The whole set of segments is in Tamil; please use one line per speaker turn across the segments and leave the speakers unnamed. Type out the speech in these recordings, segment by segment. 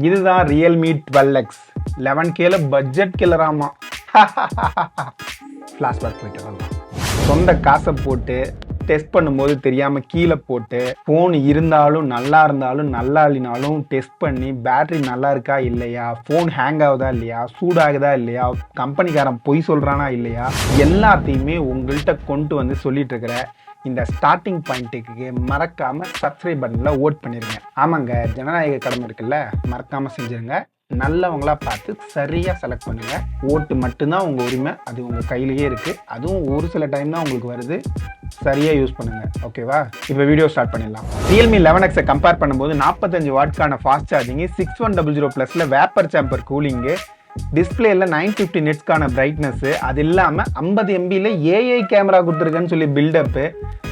இதுதான் Realme 12x 11K budget கில்லராமா. Flashback போயிட்டு வரலாம். சொந்த காசை போட்டு டெஸ்ட் பண்ணும்போது தெரியாமல் கீழே போட்டு ஃபோன் இருந்தாலும் நல்லா இல்லைனாலும் டெஸ்ட் பண்ணி பேட்டரி நல்லா இருக்கா இல்லையா, ஃபோன் ஹேங் ஆகுதா இல்லையா, சூடாகுதா இல்லையா, கம்பெனிக்காரன் பொய் சொல்கிறானா இல்லையா, எல்லாத்தையுமே உங்கள்கிட்ட கொண்டு வந்து சொல்லிட்டு இருக்கிற இந்த ஸ்டார்டிங் பாயிண்ட்டுக்கு மறக்காமல் சப்ஸ்கிரைப் பட்டனில் ஓட் பண்ணிடுங்க. ஆமாங்க, ஜனநாயக கடமை இருக்குல்ல, மறக்காமல் செஞ்சுருங்க. நல்லவங்களா பார்த்து சரியாக செலக்ட் பண்ணுங்கள். ஓட்டு மட்டும்தான் உங்கள் உரிமை, அது உங்கள் கையிலேயே இருக்குது. அதுவும் ஒரு சில டைம் தான் உங்களுக்கு வருது, சரியாக யூஸ் பண்ணுங்கள். ஓகேவா? இப்போ வீடியோ ஸ்டார்ட் பண்ணிடலாம். Realme 11x கம்பேர் பண்ணும்போது 45 வாட்க்கான ஃபாஸ்ட் சார்ஜிங்கு, 6100 ப்ளஸில் வேப்பர் சாம்பர் கூலிங்கு, டிஸ்பிளேல 950 நிட்ஸ்க்கான பிரைட்னஸ், அது இல்லாமல் 50 MBயில் ஏஐ கேமரா கொடுத்துருக்குன்னு சொல்லி பில்டப்பு,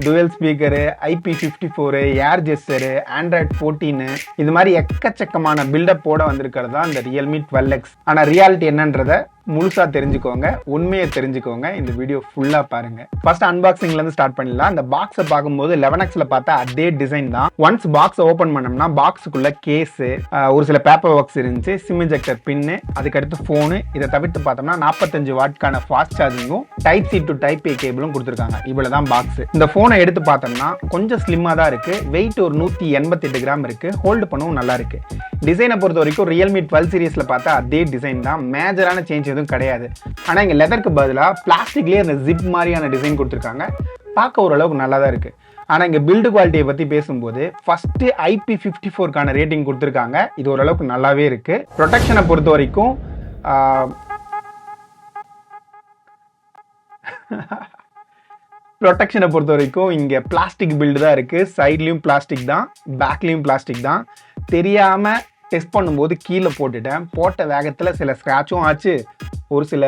டுவெல் ஸ்பீக்கரு, IP54, ஏர் ஜெஸ்டரு, Android 14, இது மாதிரி எக்கச்சக்கமான பில்டப்போட வந்திருக்கிறது தான் இந்த Realme 12x. ஆனால் ரியாலிட்டி என்னன்றதை முழுசாக தெரிஞ்சுக்கோங்க, உண்மையை தெரிஞ்சுக்கோங்க. இந்த வீடியோ ஃபுல்லாக பாருங்கள். ஃபர்ஸ்ட் அன்பாக்சிங்லேருந்து ஸ்டார்ட் பண்ணிடலாம். இந்த பாக்ஸை பார்க்கும்போது 11xல பார்த்தா அதே டிசைன் தான். ஒன்ஸ் பாக்ஸை ஓப்பன் பண்ணோம்னா பாக்ஸுக்குள்ள கேஸு, ஒரு சில பேப்பர் ஒர்க்ஸ் இருந்துச்சு, சிம் இன்ஜெக்டர் பின்னு, அதுக்கடுத்து ஃபோனு. இதை தவிர்த்து பார்த்தோம்னா 45 வாட்க்கான ஃபாஸ்ட் சார்ஜிங்கும் type C to type A கேபிளும் கொடுத்துருக்காங்க. இவ்வளோ தான் பாக்ஸ். இந்த ஃபோனை எடுத்து பார்த்தோம்னா கொஞ்சம் ஸ்லிம்மாக தான் இருக்குது. வெயிட் ஒரு 188 கிராம் இருக்குது. ஹோல்டு பண்ணவும் நல்லா இருக்குது. டிசைனை பொறுத்த வரைக்கும் Realme 12 சீரீஸில் பார்த்தா அதே டிசைன் தான், மேஜரான சேஞ்ச் எதுவும் கிடையாது. ஆனால் இங்கே லெதருக்கு பதிலாக பிளாஸ்டிக்லேயே அந்த ஜிப் மாதிரியான டிசைன் கொடுத்துருக்காங்க. பார்க்க ஓரளவுக்கு நல்லா தான் இருக்குது. ஆனால் இங்கே பில்டு குவாலிட்டியை பற்றி பேசும்போது ஃபஸ்ட்டு IP54க்கான ரேட்டிங் கொடுத்துருக்காங்க. இது ஓரளவுக்கு நல்லாவே இருக்குது. ப்ரொடெக்ஷனை பொறுத்த வரைக்கும் இங்கே பிளாஸ்டிக் பில்டு தான் இருக்குது. சைட்லேயும் பிளாஸ்டிக் தான், பேக்லேயும் பிளாஸ்டிக் தான். தெரியாமல் டெஸ்ட் பண்ணும்போது கீழே போட்டுட்டேன். போட்ட வேகத்தில் சில ஸ்க்ராட்சும் ஆச்சு, ஒரு சில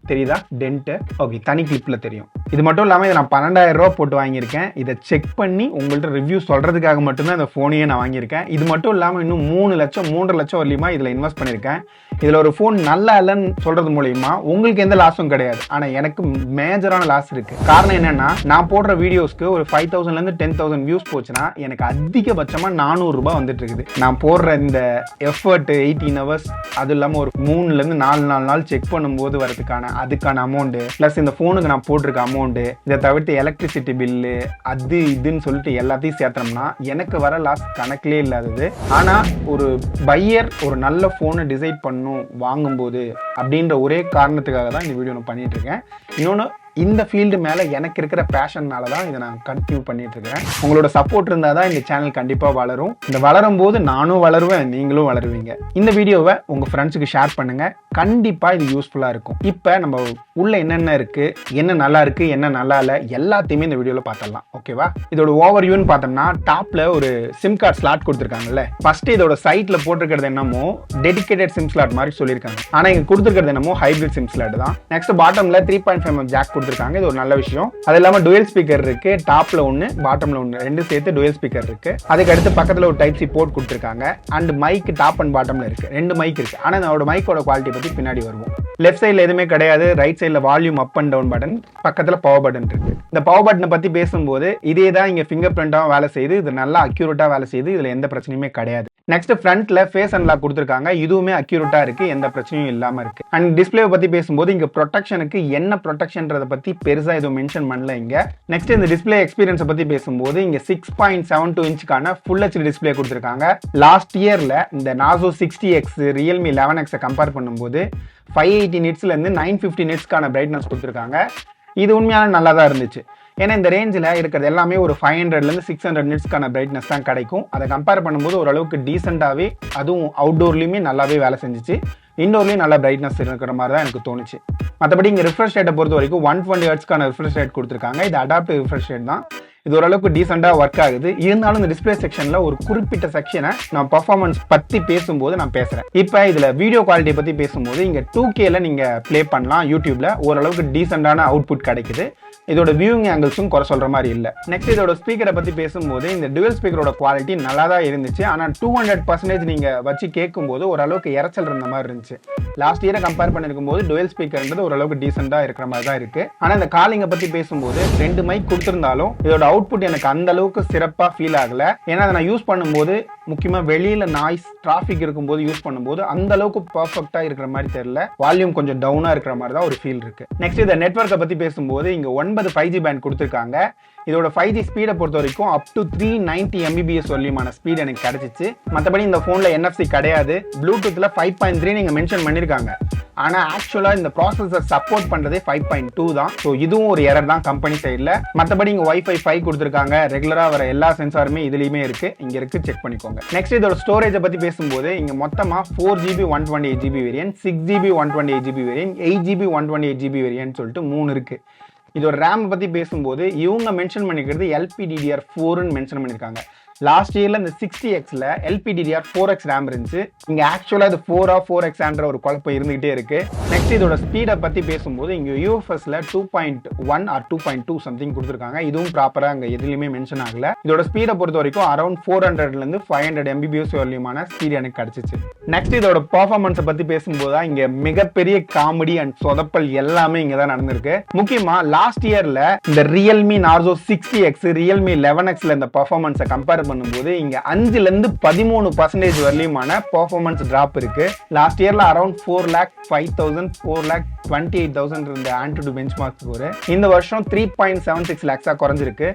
தெரியுதா டென்ட்டு. ஓகே, தனி கிளிப்பில் தெரியும். இது மட்டும் இல்லாமல் இதை நான் 12,000 ரூபா போட்டு வாங்கியிருக்கேன். இதை செக் பண்ணி உங்கள்கிட்ட ரிவ்யூ சொல்கிறதுக்காக மட்டும்தான் இந்த ஃபோனையே நான் வாங்கியிருக்கேன். இது மட்டும் இல்லாமல் இன்னும் 3 லட்சம் 3.5 லட்சம் வரலையுமா இதில் இன்வெஸ்ட் பண்ணியிருக்கேன். இதில் ஒரு ஃபோன் நல்லா இல்லைன்னு சொல்கிறது மூலயமா உங்களுக்கு எந்த லாஸும் கிடையாது, ஆனால் எனக்கு மேஜரான லாஸ் இருக்குது. காரணம் என்னென்னா, நான் போடுற வீடியோஸ்க்கு ஒரு 5,000லேருந்து 10,000 வியூஸ் போச்சுன்னா எனக்கு அதிகபட்சமாக 400 ரூபாய் வந்துட்டு இருக்குது. நான் போடுற இந்த எஃபர்ட் 18 ஹவர்ஸ், அது இல்லாமல் ஒரு 3லேருந்து 4 நாள் செக் பண்ணும்போது வரதுக்கான அதுக்கான அமௌண்ட்டு, ப்ளஸ் இந்த ஃபோனுக்கு நான் போட்டிருக்க அமௌண்ட்டு, இதை தவிர்த்து எலக்ட்ரிசிட்டி பில்லு, அது இதுன்னு சொல்லிட்டு எல்லாத்தையும் சேர்த்தோம்னா எனக்கு வர லாஸ் கணக்கிலே இல்லாதது. ஆனால் ஒரு பையர் ஒரு நல்ல ஃபோனை டிசைட் பண்ணும் வாங்கும்போது அப்படின்ற ஒரே காரணத்துக்காக தான் இந்த வீடியோ நான் பண்ணிட்டு இருக்கேன். இன்னொன்று, இந்த ஃபீல்டு மேலே எனக்கு இருக்கிற பேஷன்னால தான் இதை நான் கண்டினியூ பண்ணிட்டு இருக்கிறேன். உங்களோட சப்போர்ட் இருந்தால் தான் இந்த சேனல் கண்டிப்பாக வளரும். இந்த வளரும் போது நானும் வளருவேன், நீங்களும் வளருவீங்க. இந்த வீடியோவை உங்கள் ஃப்ரெண்ட்ஸுக்கு ஷேர் பண்ணுங்கள், கண்டிப்பாக இது யூஸ்ஃபுல்லாக இருக்கும். இப்போ நம்ம உள்ள என்னென்ன இருக்குது, என்ன நல்லா இருக்குது, என்ன நல்லா இல்லை, எல்லாத்தையுமே இந்த வீடியோவில் பார்த்துடலாம். ஓகேவா? இதோட ஓவர்வியூன்னு பார்த்தோம்னா டாப்பில் ஒரு சிம் கார்டு ஸ்லாட் கொடுத்துருக்காங்கல்ல. ஃபஸ்ட்டு இதோட சைட்டில் போட்டிருக்கிறது என்னமோ டெடிகேட்டட் சிம் ஸ்லாட் மாதிரி சொல்லியிருக்காங்க. ஆனால் இங்கே கொடுத்துருக்கிறது என்னமோ ஹைப்ரிட் சிம் ஸ்லாட் தான். நெக்ஸ்ட் பாட்டமில் 3.5mm ஜாக் கொடுத்துருக்காங்க. இது ஒரு நல்ல விஷயம். அது இல்லாமல் டுவெல் ஸ்பீக்கர் இருக்கு. டாப்ல ஒன்று, பாட்டம்ல ஒன்று, ரெண்டு சேர்த்து டுவெல் ஸ்பீக்கர் இருக்கு. அதுக்கு அடுத்து பக்கத்தில் ஒரு டைப் சி போர்ட் கொடுத்துருக்காங்க. அண்ட் மைக் டாப் அண்ட் பாட்டம்ல இருக்கு. 2 மைக் இருக்கு. ஆனால் அதோட மைக்கோட குவாலிட்டி பற்றி பின்னாடி வருவோம். லெஃப்ட் சைடில் எதுவுமே கிடையாது. ரைட் சைடில் volume up and down button, பக்கத்தில் பவர் பட்டன் இருக்கு. இந்த பவர் பட்டனை பற்றி பேசும்போது இதே தான் இங்கே ஃபிங்கர் பிரிண்டாகவும் வேலை செய்யுது. இது நல்லா அக்யூரேட்டாக வேலை செய்யுது. இதில் எந்த பிரச்சனையுமே கிடையாது. நெக்ஸ்ட் ஃப்ரண்ட்ல ஃபேஸ் அன்லாக் கொடுத்துருக்காங்க. இதுவுமே அக்யூரேட்டா இருக்கு, எந்த பிரச்சனையும் இல்லாம இருக்கு. அண்ட் டிஸ்பிளேவை பத்தி பேசும்போது இங்க ப்ரொடெக்ஷனுக்கு என்ன ப்ரொடெக்ஷன்றத பத்தி பெருசா எதுவும் மென்ஷன் பண்ணல இங்க. நெக்ஸ்ட் இந்த டிஸ்பிளே எக்ஸ்பீரியன்ஸை பத்தி பேசும்போது இங்க 6.72 இன்ச்சுக்கான ஃபுல் ஹெச்டி டிஸ்பிளே கொடுத்துருக்காங்க. லாஸ்ட் இயர்ல இந்த Nazo 60x Realme 11x compare பண்ணும்போது 580 நிட்ஸ்ல இருந்து 950 நிட்ஸ்க்கான பிரைட்னஸ் கொடுத்துருக்காங்க. இது உண்மையான நல்லா தான் இருந்துச்சு. ஏன்னா இந்த ரேஞ்சில் இருக்கிறது எல்லாமே ஒரு 500லேருந்து 600 நிட்ஸ்க்கான பிரைட்னஸ் தான் கிடைக்கும். அதை கம்பேர் பண்ணும்போது ஓரளவுக்கு டீசெண்டாகவே, அதுவும் அவுட்டோர்லேயுமே நல்லாவே வேலை செஞ்சிச்சு. இண்டோர்லேயும் நல்லா பிரைட்னஸ் இருக்கிற மாதிரி தான் எனக்கு தோணுச்சு. மற்றபடி இங்கே ரிஃப்ரெஷ் ரேட்டை பொறுத்த வரைக்கும் 120 ஹெர்ட்ஸ்க்கான ரிஃப்ரெஷ் ரேட் கொடுத்துருக்காங்க. இது அடாப்டிவ் ரிஃப்ரெஷ் ரேட் தான். இது ஓரளவுக்கு டீசெண்டாக ஒர்க் ஆகுது. இருந்தாலும் இந்த டிஸ்பிளே செக்ஷனில் ஒரு குறிப்பிட்ட செக்ஷனை நான் பர்ஃபார்மன்ஸ் பற்றி பேசும்போது நான் பேசுகிறேன். இப்போ இதில் வீடியோ குவாலிட்டி பற்றி பேசும்போது இங்கே 2Kல நீங்கள் ப்ளே பண்ணலாம். யூடியூப்பில் ஓரளவுக்கு டீசெண்டான அவுட்புட் கிடைக்குது. இதோட வியூவிங் ஆங்கிள்ஸும் குறை சொல்கிற மாதிரி இல்லை. நெக்ஸ்ட் இதோட ஸ்பீக்கரை பற்றி பேசும்போது இந்த டுவெல் ஸ்பீக்கரோட குவாலிட்டி நல்லா தான் இருந்துச்சு. ஆனால் 200% நீங்கள் வச்சு கேட்கும்போது ஓரளவுக்கு இறைச்சல் இருந்த மாதிரி இருந்துச்சு. லாஸ்ட் இயரை கம்பேர் பண்ணிருக்கும் போது டுவெல் ஸ்பீக்கர்ன்றது ஓரளவுக்கு டீசெண்டாக இருக்கிற மாதிரி தான் இருக்குது. ஆனால் இந்த காலிங்கை பற்றி பேசும்போது 2 மைக் கொடுத்துருந்தாலும் இதோட அவுட்புட் எனக்கு அந்த அளவுக்கு சிறப்பாக ஃபீல் ஆகலை. ஏன்னா அதை நான் யூஸ் பண்ணும்போது முக்கியமா வெளியில நாய்ஸ் டிராஃபிக் இருக்கும்போது யூஸ் பண்ணும்போது அந்த அளவுக்கு பர்ஃபெக்ட்டா இருக்கிற மாதிரி தெரியல. வால்யூம் கொஞ்சம் டவுனா இருக்கிற மாதிரி தான் ஒரு ஃபீல் இருக்கு. நெக்ஸ்ட் இந்த நெட்வொர்க்கை பத்தி பேசும்போது இங்க 9 5G பேண்ட் கொடுத்துருக்காங்க. இதோட 5G ஸ்பீடை பொறுத்த வரைக்கும் அப் டு 390 Mbps வரலியமான ஸ்பீட் எனக்கு கிடைச்சிச்சு. மற்றபடி இந்த போன்ல NFC கிடையாது. ப்ளூடூத்ல 5.3 நீங்க மென்ஷன் பண்ணிருக்காங்க. ஆனா ஆக்சுவலா இந்த ப்ராசஸர் சப்போர்ட் பண்றதே 5.2 தான். ஸோ இதுவும் ஒரு எரர் தான் கம்பெனி சைட்ல. மற்றபடி இங்க Wi-Fi 5 கொடுத்துருக்காங்க. ரெகுலரா வர எல்லா சென்சாருமே இதுலயுமே இருக்கு. இங்க இருக்கு, செக் பண்ணிக்கோங்க. நெக்ஸ்ட் இதோட ஸ்டோரேஜை பத்தி பேசும்போது இங்க மொத்தமா 4GB 128GB variant, 6GB 128GB variant, 8GB 128GB variant சொல்லிட்டு 3 இருக்கு. இதோட ரேம் பத்தி பேசும்போது இவங்க மென்ஷன் பண்ணிக்கிறது LPDDR4ன்னு மென்ஷன் பண்ணிருக்காங்க. லாஸ்ட் இயர்ல இந்த 60Xல LPDDR4X ரேம் இருந்துச்சு. இங்க ஆக்சுவலா இது 4x ஒரு குழப்பம் இருந்துகிட்டே இருக்கு. நெக்ஸ்ட் இதோட ஸ்பீடை பத்தி பேசும்போது இங்க UFSல 2.1 ஆர் 2.2 சம்திங் கொடுத்துருக்காங்க. இதுவும் ப்ராப்பரா அங்க எதுலயுமே மென்ஷன் ஆகல. இதோட ஸ்பீடை பொறுத்த வரைக்கும் அரௌண்ட் 400ல இருந்து 500 Mbps வரலியமான ஸ்பீட் எனக்கு கிடைச்சிச்சு. நெக்ஸ்ட் இதோட பெர்ஃபார்மன்ஸை பத்தி பேசும்போது தான் இங்க மிகப்பெரிய காமெடி அண்ட் சொதப்பல் எல்லாமே இங்க தான் நடந்திருக்கு. முக்கியமா லாஸ்ட் இயர்ல இந்த Realme Narzo 60X, Realme 11Xல இந்த பெர்ஃபார்மன்ஸை கம்பேர் பண்ணும்போது இங்க 5ல இருந்து 13% வரலியமான பெர்ஃபார்மன்ஸ் டிராப் இருக்கு. லாஸ்ட் இயர்ல அரௌண்ட் 4,05,000 4,28,000 இருந்த ஆன்டிடியூட் பெஞ்ச்மார்க் ஸ்கோர் இந்த வருஷம் 3.76 lakhs குறைஞ்சிருக்கு.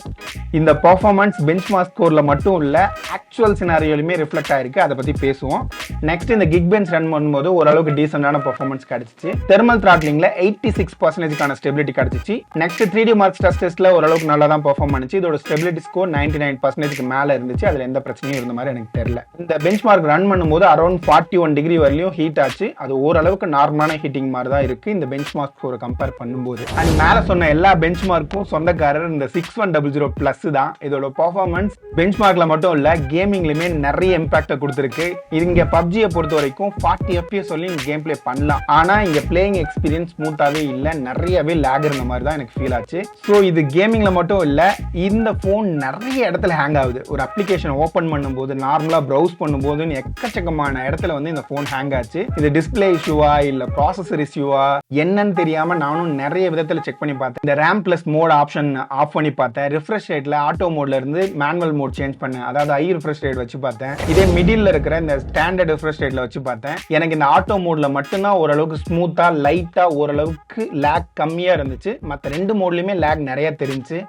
இந்த பெர்ஃபார்மன்ஸ் பெஞ்ச்மார்க் ஸ்கோர்ல மட்டும் இல்ல, ஆக்சுவல் சினாரியோலயுமே ரிஃப்ளெக்ட் ஆயிருக்கு. அதை பத்தி பேசுவோம். நெக்ஸ்ட் இந்த கிக் பெஞ்ச் ரன் பண்ணும்போது ஓரளவுக்கு டீசென்டான பெர்ஃபார்மன்ஸ் கிடைச்சிச்சு. தெர்மல் த்ராட்லிங்ல 86% ஸ்டெபிலிட்டி கிடைச்சிச்சு. நெக்ஸ்ட் 3D மார்க் ஸ்ட்ரெஸ் டெஸ்ட்ல ஓரளவுக்கு நல்லா தான் பெர்ஃபார்ம் பண்ணிச்சு. இதோட ஸ்டெபிலிட்டி ஸ்கோர் 99% மேல இருந்துச்சு. அதுல எந்த பிரச்சனையும் இருந்த மாதிரி எனக்கு தெரியல. இந்த பெஞ்ச்மார்க் ரன் பண்ணும்போது அரௌண்ட் 41 டிகிரி வரலையும் ஹீட் ஆச்சு. அது ஓரளவுக்கு நார்மலான ஹீட்டிங் மாதிரி தான் இருக்கு இந்த பெஞ்ச்மார்க் ஸ்கோரை கம்பேர் பண்ணும்போது. அண்ட் மேல சொன்ன எல்லா பெஞ்ச்மார்க்கும் சொந்தக்காரர் இந்த 6100 பிளஸ் தான். இதோட பெர்ஃபார்மன்ஸ் பெஞ்ச்மார்க்ல மட்டும் இல்ல, கேமிங்லயுமே நிறைய இம்பாக்ட் கொடுத்திருக்கு. இங்க PUBG பொறுத்த வரைக்கும் 40 FPS சொல்லி கேம் பிளே பண்ணலாம். ஆனா இங்க பிளேயிங் எக்ஸ்பீரியன்ஸ் ஸ்மூத்தாவே இல்ல, நிறையவே லேக் இருந்த மாதிரி தான் எனக்கு ஃபீல் ஆச்சு. ஸோ இது கேமிங்ல மட்டும் இல்ல, இந்த போன் நிறைய இடத்துல ஹேங் ஆகுது. ஒரு அப்ளிகேஷன் ஓபன் பண்ணும்போது, நார்மலா ப்ரௌஸ் பண்ணும்போது எக்கச்சக்கமான இடத்துல வந்து இந்த போன் ஹேங் ஆச்சு. இது டிஸ்பிளே இஷ்யூவா இல்ல ப்ராசஸர் இஷ்யூவா என்னன்னு தெரியாம நானும் நிறைய விதத்துல செக் பண்ணி பார்த்தேன். இந்த RAM plus mode option off பண்ணி பார்த்தேன். ரிஃப்ரெஷ் ரேட்ல ஆட்டோ மோட்ல இருந்து மேனுவல் மோட் சேஞ்ச் பண்ணேன். அதாவது ஐ ரிஃப்ரெஷ் ரேட் வச்சு பார்த்தேன். இதே மிடில் இருக்கிற இந்த ஸ்டாண்டர்ட் ரிஃப்ரெஷ் ரேட்ல வச்சு பார்த்தேன். எனக்கு இந்த ஆட்டோ மோட்ல மட்டும்தான் ஓரளவுக்கு ஸ்மூத்தா லைட்டா ஓரளவுக்கு லேக் கம்மியா இருந்துச்சு. மற்ற 2 மோட்லயுமே லேக் நிறைய தெரிஞ்சு.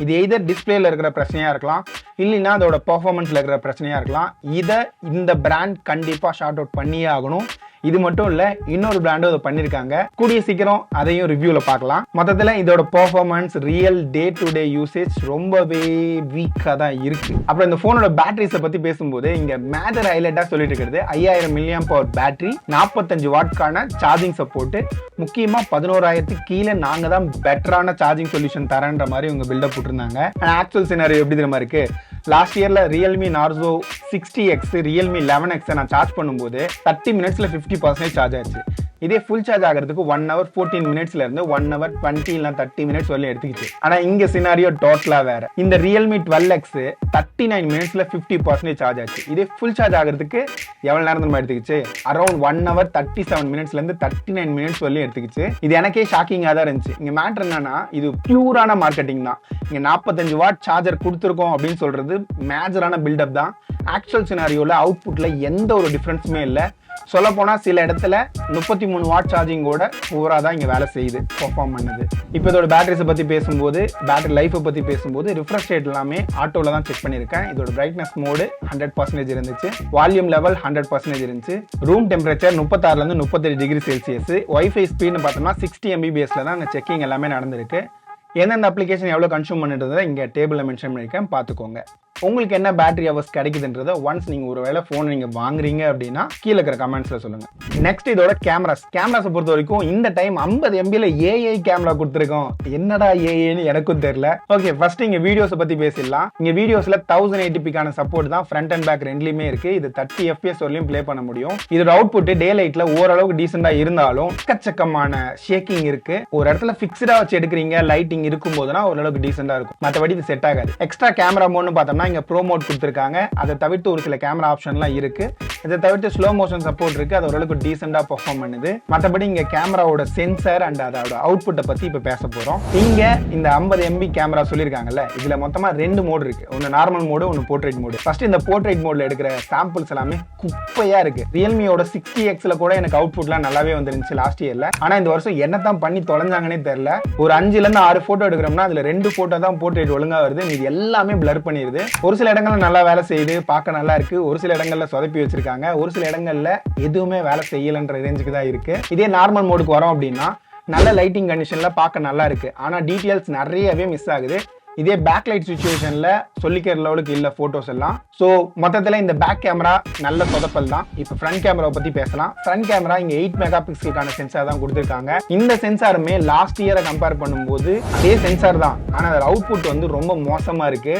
இது எய்தர் டிஸ்பிளேல இருக்கிற பிரச்சனையா இருக்கலாம், இல்லைன்னா அதோட பெர்ஃபார்மன்ஸ்ல இருக்கிற பிரச்சனையா இருக்கலாம். இதை இந்த பிராண்ட் கண்டிப்பா ஷார்ட் அவுட் பண்ணியே ஆகணும். இது மட்டும் இல்ல, இன்னொரு பிராண்டும் அதை பண்ணிருக்காங்க. கூடிய சீக்கிரம் அதையும் ரிவ்யூல பார்க்கலாம். மொத்தத்துல இதோட performance real day to day usage ரொம்பவே வீக்கா தான் இருக்கு. அப்புறம் இந்த போனோட பேட்டரிஸை பத்தி பேசும்போது இங்க மேஜர் ஹைலைட்டா சொல்லிட்டு இருக்கிறது 5000 mAh பேட்டரி, 45 வாட்கான சார்ஜிங் சப்போர்ட். முக்கியமா 11,000 கீழே நாங்க தான் பெட்டரான சார்ஜிங் சொல்யூஷன் தரேன்ற மாதிரி இவங்க பில்டப் போட்டிருந்தாங்க. ஆக்சுவல் சினாரியோ எப்படி தெரியுமா இருக்கு? லாஸ்ட் இயர்ல Realme Narzo 60X, Realme 11X நான் சார்ஜ் பண்ணும்போது 30 மினிட்ஸ்ல 50% சார்ஜ் ஆச்சு. இதே ஃபுல் சார்ஜ் ஆகிறதுக்கு 1 hour 14 மினிட்ஸ்ல இருந்து 1 hour 20 இல்ல 30 மினிட்ஸ் வரலையும் எடுத்துக்கிச்சு. ஆனா இங்க சினாரியோ டோட்டலா வேற. இந்த Realme 12X 39 மினிட்ஸ்ல 50% சார்ஜ் ஆச்சு. இதே ஃபுல் சார்ஜ் ஆகிறதுக்கு எவ்வளவு நேரம் நம்ம எடுத்துக்கிச்சு? அரௌண்ட் 1 hour 37 மினிட்ஸ்ல இருந்து 39 மினிட்ஸ் வரலையும் எடுத்துக்கிச்சு. இது எனக்கே ஷாக்கிங்கா தான் இருந்துச்சு. இங்க மேட்டர் என்னன்னா, இது பியூரான மார்க்கெட்டிங் தான். இங்க 45 வாட் சார்ஜர் கொடுத்துருக்கோம் அப்படின்னு சொல்றது மேஜரான பில்டப் தான். ஆக்சுவல் சினாரியோல அவுட்புட்ல எந்த ஒரு டிஃபரன்ஸுமே இல்லை. சொல்ல போனா சில இடத்துல 33 வாட் சார்ஜிங்கோட ஓவரா தான் இங்க வேலை செய்யுது, பெர்ஃபார்ம் பண்ணுது. இப்போ இதோட பேட்டரிஸை பத்தி பேசும்போது, பேட்டரி லைஃபை பத்தி பேசும்போது ரிஃப்ரெஷ் ரேட் எல்லாமே ஆட்டோல தான் செக் பண்ணியிருக்கேன். இதோட பிரைட்னஸ் மோடு 100% இருந்துச்சு. வால்யூம் லெவல் 100% இருந்துச்சு. ரூம் டெம்பரேச்சர் 36ல இருந்து 37 டிகிரி செல்சியஸ். வைஃபை ஸ்பீட்னு பார்த்தோம்னா 60 Mbpsல தான் அந்த செக்கிங் எல்லாமே நடந்திருக்கு. எந்தெந்த அப்ளிகேஷன் எவ்வளோ கன்சூம் பண்ணுறதை இங்கே டேபிளில் மென்ஷன் பண்ணியிருக்கேன், பார்த்துக்கோங்க. உங்களுக்கு என்ன பேட்டரி ஹவர்ஸ் கிடைக்குதுன்றதை ஒன்ஸ் நீங்கள் ஒரு வேளை ஃபோனை நீங்கள் வாங்குறீங்க அப்படின்னா கீழே இருக்கிற கமெண்ட்ஸில் சொல்லுங்கள். நெக்ஸ்ட் இதோட கேமராஸை பொறுத்த வரைக்கும் இந்த டைம் 50 MBல ஏஐ கேமரா கொடுத்துருக்கோம். என்னடா ஏஐன்னு எனக்கும் தெரியல. ஓகே, ஃபர்ஸ்ட் இங்கே வீடியோஸை பற்றி பேசிடலாம். இங்கே வீடியோஸில் 1080pக்கான சப்போர்ட் தான் ஃப்ரண்ட் அண்ட் பேக் ரெண்டுலையுமே இருக்குது. இது 30 FPS வரலையும் ப்ளே பண்ண முடியும். இதோட அவுட்புட் டே லைட்டில் ஓரளவுக்கு டீசெண்டாக இருந்தாலும் எக்கச்சக்கமான ஷேக்கிங் இருக்குது. ஒரு இடத்துல ஃபிக்ஸ்டாக வச்சு எடுக்கிறீங்க, லைட்டிங் இருக்கும் போதுனா ஓரளவுக்கு டீசெண்டாக இருக்கும். மற்றபடி இது செட் ஆகாது. எக்ஸ்ட்ரா கேமரா மோட்னு பார்த்தோம்னா இங்க ப்ரோ மோட் கொடுத்துருக்காங்க. அதை தவிர்த்து ஒரு சில கேமரா ஆப்ஷன்லாம் இருக்கு. இதை தவிர்த்து ஸ்லோ மோஷன் சப்போர்ட் இருக்கு, அது ஓரளவுக்கு டீசெண்டா பெர்ஃபார்ம் பண்ணுது. மற்றபடி இங்க கேமராவோட சென்சார் அண்ட் அதோட அவுட்புட்டை பத்தி இப்ப பேச போறோம். இங்க இந்த 50 MB கேமரா சொல்லியிருக்காங்கல்ல, இதுல மொத்தமா 2 மோடு இருக்கு. ஒன்னு நார்மல் மோடு, ஒன்னு போர்ட்ரேட் மோடு. ஃபர்ஸ்ட் இந்த போர்ட்ரேட் மோட்ல எடுக்கிற சாம்பிள்ஸ் எல்லாமே குப்பையா இருக்கு. ரியல்மியோட 60Xல கூட எனக்கு அவுட்புட்லாம் நல்லாவே வந்துருந்துச்சு லாஸ்ட் இயர்ல. ஆனா இந்த வருஷம் என்னதான் பண்ணி தொலைஞ்சாங்கன்னே தெரியல. ஒரு 5ல இருந்து 6 போட்டோ எடுக்கிறோம்னா அதுல 2 போட்டோ தான் போர்ட்ரேட் ஒழுங்கா வருது, இது எல்லாமே பிளர் பண்ணிடுது. ஒரு சில இடங்கள்ல நல்லா வேலை செய்யுது, பார்க்க நல்லா இருக்கு. ஒரு சில இடங்கள்ல சொதப்பி வச்சிருக்காங்க. ஒரு சில இடங்கள்ல எதுவுமே வேலை செய்யலன்ற ரேஞ்சுக்கு தான் இருக்கு. இதே நார்மல் மோடுக்கு வரோம் அப்படின்னா நல்ல லைட்டிங் கண்டிஷன்ல பார்க்க நல்லா இருக்கு. ஆனா டீடைல்ஸ் நிறையவே மிஸ் ஆகுது. இதே பேக்லைட் சிச்சுவேஷன்ல சொல்லிக்கிற லெவலுக்கு இல்ல போட்டோஸ் எல்லாம். சோ மொத்தத்துல இந்த பேக் கேமரா நல்ல சொதப்பல் தான். இப்போ ஃப்ரண்ட் கேமராவை பத்தி பேசலாம். ஃப்ரண்ட் கேமரா இங்க 8 மெகா பிக்சலுக்கான சென்சார் தான் கொடுத்திருக்காங்க. இந்த சென்சாருமே லாஸ்ட் இயரை கம்பேர் பண்ணும்போது அதே சென்சார் தான், ஆனா அதோட அவுட்புட் வந்து ரொம்ப மோசமா இருக்கு.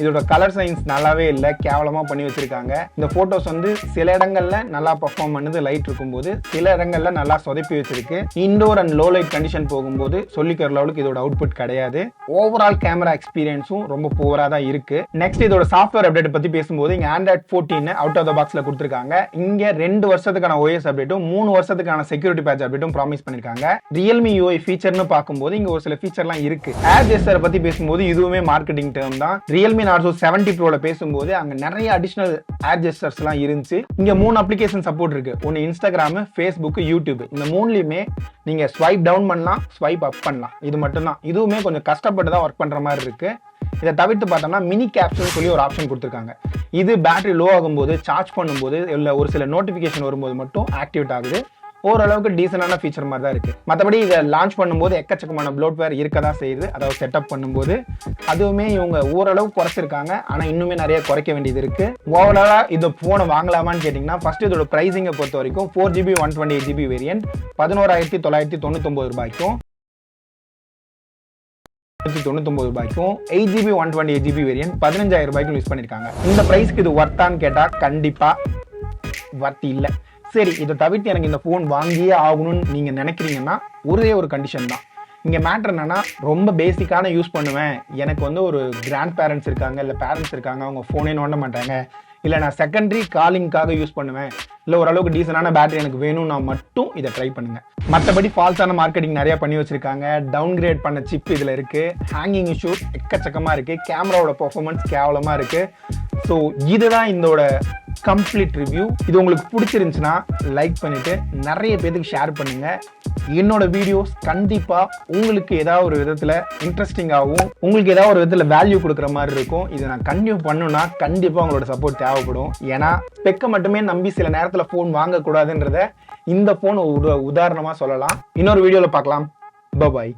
இதோட கலர் சயின்ஸ் நல்லாவே இல்லை, கேவலமா பண்ணி வச்சிருக்காங்க. இந்த போட்டோஸ் வந்து சில இடங்கள்ல நல்லா பெர்ஃபார்ம் பண்ணுது லைட் இருக்கும்போது, சில இடங்கள்ல நல்லா சொதப்பி வச்சிருக்கு. Indoor and low light condition போகும்போது சொல்லிக்கிற லெவலுக்கு இதோட அவுட்புட் கிடையாது. ஓவரால் கேமரா எக்ஸ்பீரியன்ஸும் ரொம்ப புவரா தான் இருக்கு. நெக்ஸ்ட் இதோட சாஃப்ட்வேர் அப்டேட் பத்தி பேசும்போது இங்க Android 14 அவுட் ஆஃப் த பாக்ஸ்ல கொடுத்திருக்காங்க. இங்க 2 வருஷத்துக்கான OS அப்டேட்டும் 3 வருஷத்துக்கான செக்யூரிட்டி பேட்ச் அப்டேட்டும் ப்ராமிஸ் பண்ணிருக்காங்க. Realme UI ஃபீச்சர்னு பார்க்கும்போது இங்க ஒரு சில ஃபீச்சர்லாம் இருக்கு. ஏர் ஜெஸ்டர் பத்தி பேசும்போது இதுவுமே மார்க்கெட்டிங் டேர்ம் தான். Realme Narzo 70 Proல பேசும்போது அங்க நிறைய அடிஷனல் ஏர் ஜெஸ்டர்ஸ்லாம் இருந்துச்சு. இங்க 3 அப்ளிகேஷன் சப்போர்ட் இருக்கு. ஒன்னு இன்ஸ்டாகிராம், ஃபேஸ்புக், யூடியூப். இந்த 3லயுமே நீங்க ஸ்வைப் டவுன் பண்ணலாம், ஸ்வைப் அப் பண்ணலாம். இது மட்டும் தான். இதுவுமே கொஞ்சம் கஷ்டப்பட்டு தான் ஒர்க் பண்ற மாதிரி இருக்கு. இதை தவிர்த்து பார்த்தோம்னா மினி கேப்சூல் சொல்லி ஒரு ஆப்ஷன் கொடுத்துருக்காங்க. இது பேட்டரி லோ ஆகும்போது, சார்ஜ் பண்ணும்போது, இல்லை ஒரு சில நோட்டிஃபிகேஷன் வரும்போது மட்டும் ஆக்டிவேட் ஆகுது. ஓரளவுக்கு டீசென்டான ஃபீச்சர் மாதிரி தான் இருக்கு. மற்றபடி இதை லான்ச் பண்ணும்போது எக்கச்சக்கமான ப்ளோட்வேர் இருக்க தான் செய்யுது. அதாவது செட்டப் பண்ணும்போது அதுவுமே இவங்க ஓரளவு குறைச்சிருக்காங்க. ஆனால் இன்னுமே நிறைய குறைக்க வேண்டியது இருக்கு. ஓவராலா இந்த போனை வாங்கலாமான்னு கேட்டிங்கன்னா ஃபர்ஸ்ட் இதோட பிரைசிங்கை பொறுத்த வரைக்கும் 4GB 128GB வேரியன்ட் 11,999 ரூபாய்க்கும் 8GB 128GB வேரியன்ட் 15,000 ரூபாய்க்கும் யூஸ் பண்ணிருக்காங்க. இந்த பிரைஸ்க்கு இது வர்த்தான்னு கேட்டா கண்டிப்பா வர்த்தி இல்லை. சரி, இதை தவிர்த்து எனக்கு இந்த ஃபோன் வாங்கியே ஆகணும்னு நீங்க நினைக்கிறீங்கன்னா ஒரே ஒரு கண்டிஷன் தான். இங்க மேட்டர் என்னன்னா, ரொம்ப பேசிக்கான யூஸ் பண்ணுவேன், எனக்கு வந்து ஒரு கிராண்ட் பேரண்ட்ஸ் இருக்காங்க, இல்லை பேரண்ட்ஸ் இருக்காங்க, அவங்க ஃபோனே நோண்ட மாட்டாங்க, இல்லை நான் செகண்டரி காலிங்காக யூஸ் பண்ணுவேன், இல்லை ஓரளவுக்கு டீசெண்டான பேட்டரி எனக்கு வேணும்னா மட்டும் இதை ட்ரை பண்ணுங்க. மற்றபடி ஃபால்ஸான மார்க்கெட்டிங் நிறைய பண்ணி வச்சிருக்காங்க. டவுன்கிரேட் பண்ண சிப் இதில் இருக்கு. ஹேங்கிங் இஷ்யூ எக்கச்சக்கமாக இருக்கு. கேமராவோட பெர்ஃபார்மன்ஸ் கேவலமா இருக்கு. ஸோ இதுதான் இதோட கம்ப்ளீட் ரிவ்யூ. இது உங்களுக்கு பிடிச்சிருந்துச்சுன்னா லைக் பண்ணிட்டு நிறைய பேருக்கு ஷேர் பண்ணுங்க. என்னோட வீடியோஸ் கண்டிப்பா உங்களுக்கு ஏதாவது ஒரு விதத்துல இன்ட்ரெஸ்டிங்காகவும், உங்களுக்கு ஏதாவது ஒரு விதத்துல வேல்யூ கொடுக்குற மாதிரி இருக்கும். இதை நான் கண்டினியூ பண்ணுனா கண்டிப்பா உங்களோட சப்போர்ட் தேவைப்படும். ஏன்னா ஸ்பெக்கை மட்டுமே நம்பி சில நேரத்துல போன் வாங்கக்கூடாதுன்றத இந்த போன் உதாரணமா சொல்லலாம். இன்னொரு வீடியோல பார்க்கலாம். பாய்.